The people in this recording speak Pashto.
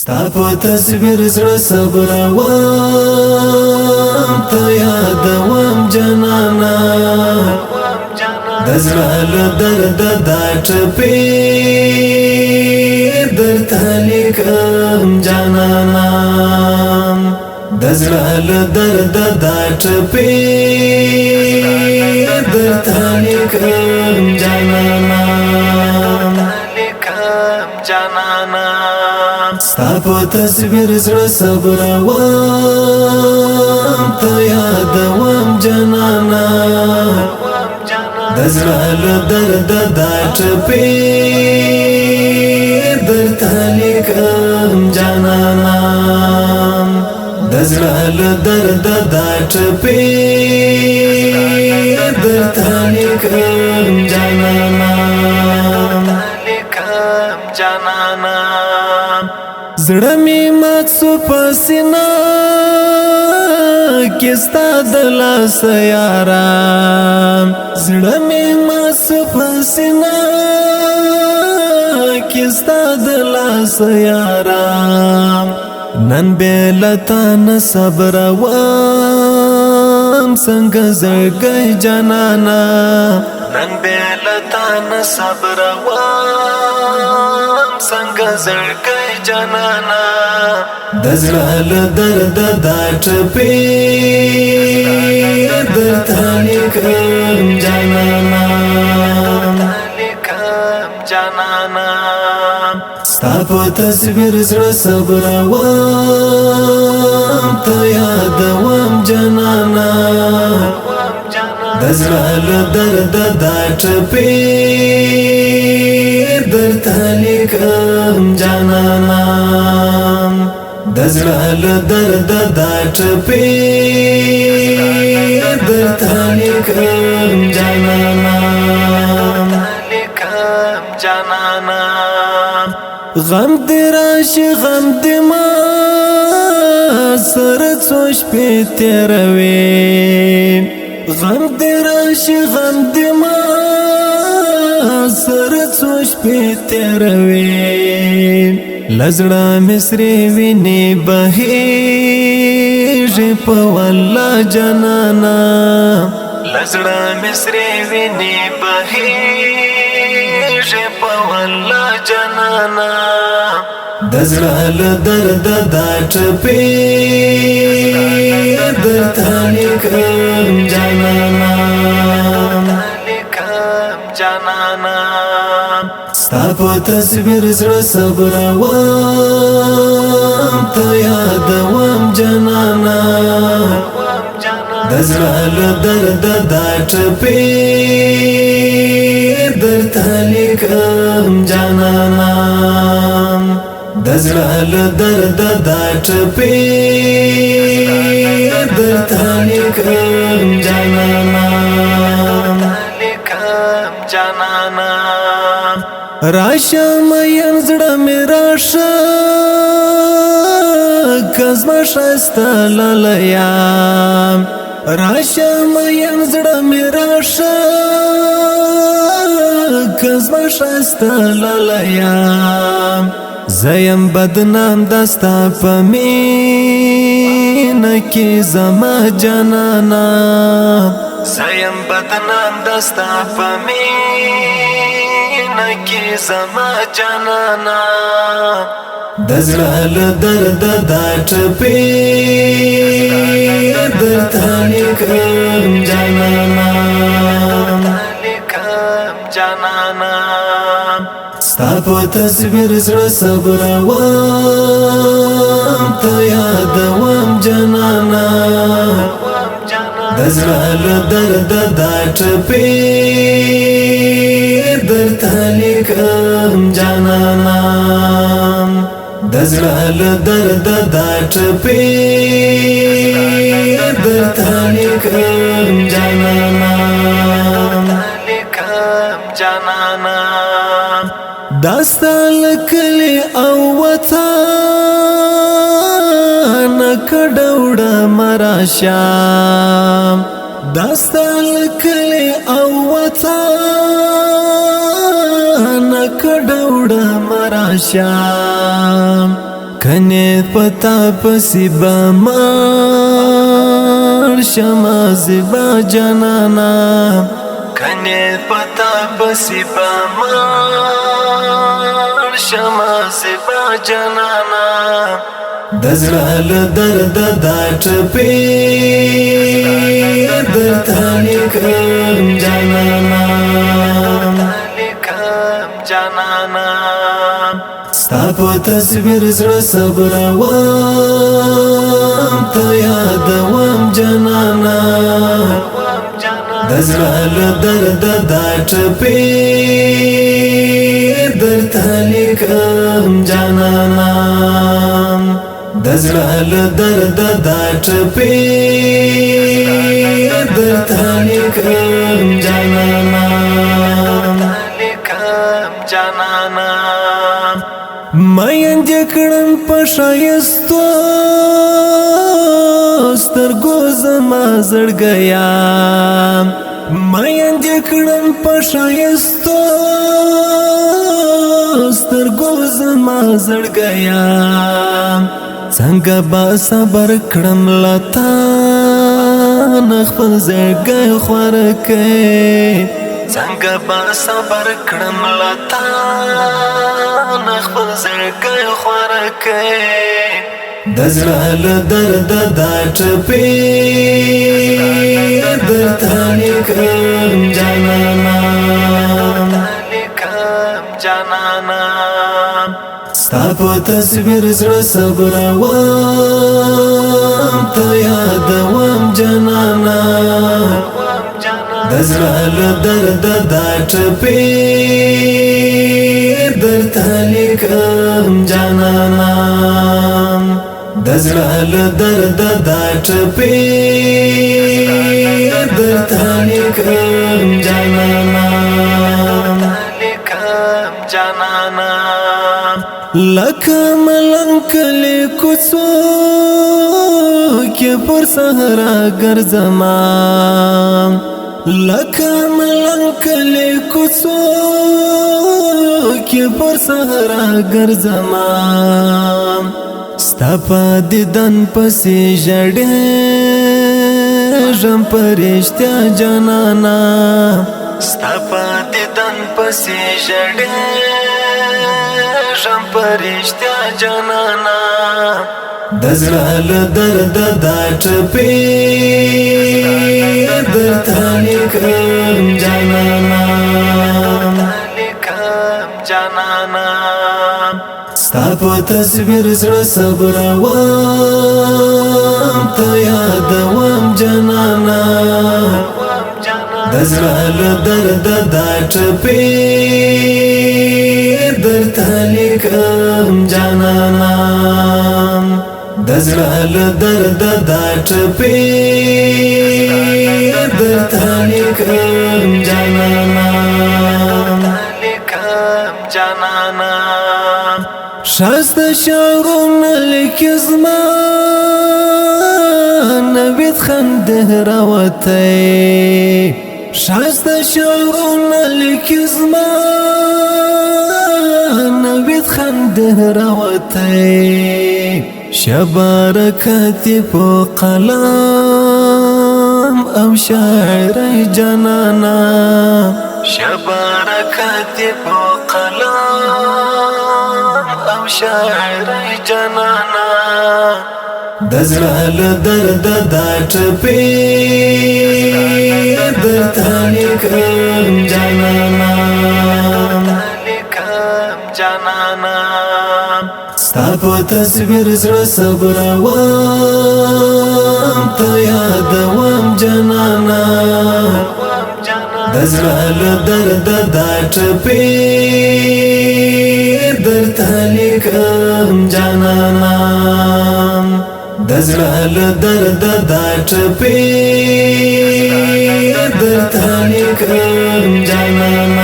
ستا په تصویر زړه صبروم ته یادوم جانانا د زړه له درده دا ټپې درته لیکم جانانا د زړه له درده دا ټپې درته لیکم جانانا ستا په تصویر زړه صبروم ته یادوم جانانا د زړه له درده دا ټپې درته لیکم جانانا د زړه له درده دا ټپې درته لیکم جانانا زړه می مات سو پسینا کستا د لاس یارا زړه می مات سو پسینا کستا د لاس یارا نن بیلتا ن صبر وام څنګه زړګی جانانا نن بیلتا ن صبر وام څنګه زړګی جانانا د زړه له درده دا ټپې درته لیکم جانانا ستا په تصویر زړه صبروم ته یادوم جانانا د زړه له درده دا ټپې درته لیکم جانانا د زړه له درده دا ټپې درته لیکم جانانا غم دی راشي غم دی ما سره څو شپې تېروي غم دی راشي غم دی ما سره څو شپې تېروي لزړه مصري ویني بهيږي په والله جانانا لزړه مصري ویني بهيږي په والله جانانا د زړه له درده دا ټپې درته لیکم جانانا ستا په تصویر زړه صبروم ته یادوم جانانا د زړه له درده دا ټپې درته لیکم جانانا د زړه له درده دا ټپې درته لیکم جانانا راشه مین زړه مې راشه کزما ښایسته لالیه راشه مین زړه مې راشه کزما ښایسته لالیه زیم بدنام دستا په مینه کې زما جانانا زیم بدنام دستا په مینه کې زما جانانا د زړه له درده دا ټپې درته لیکم جانانا ستا په تصویر زړه صبروم ته یادوم جانانا د زړه له درده دا ټپې درته لیکم جانانا د زړه له درده دا ټپې درته لیکم جانانا داستا لکلی او وطن کډوړه مراشام داستا لکلی او وطن کډوړه مراشام کنه پتا پسی با مار شما زبا جانانا کنه پتا پسی با مار شما زبا جانانا دزرال درد دا ټپی درتانی کم جانانا ستا په تصویر زړه صبروم ته یادوم جانانا دزرال درد دا ټپی درتانی کم جانانا دزرال درد دا ټپی درتانی کم جانانا مین دکړم په شایستو سترګو زما زړګیا مین دکړم په شایستو سترګو زما زړګیا څنګه با صبر کړم لتا نخفل زړګي خورکه څنګه با صبر کړم لتا نخفل زړګي خورکه دزرال درد دا ټپی درتانی کم جانانا ستا په تصویر زړه صبروم ته یادوم جانانا دزرال درد دا ټپی درتانی کم جانانا دزرال درد دا ټپی درتانی کم جانانا لکه ملنګ کلی کوڅو کې پر صحرا ګرځما لکه ملنګ کلی کوڅو کې پر صحرا ګرځما ستا په دیدن پسې ژړېږم په رښتیا جانانا ستا په دیدن پسې ژړېږم په رښتیا جانانا دزرال درد دا ټپی درتانی کم جانانا ستا په تصویر زړه صبروم ته یادوم جانانا دزرال درد دا ټپی درتانی کم جانانا دزرال درد دا ټپی درتانی کم جانانا شاسته شعرونه لیکي زما نوید خنده راوتی شاسته شعرونه لیکي زما نوید خنده راوتی شبارکتی په قلم او شاعری جانانا شبارکتی په قلم او شاعری جانانا دزرال درد دا ټپی درتانی کم جانانا ستا په تصویر زړه صبروم ته یادوم جانانا دزرال درد دا ټپی درتانی کم جانانا دزرال درد دا ټپی درتانی کم جانانا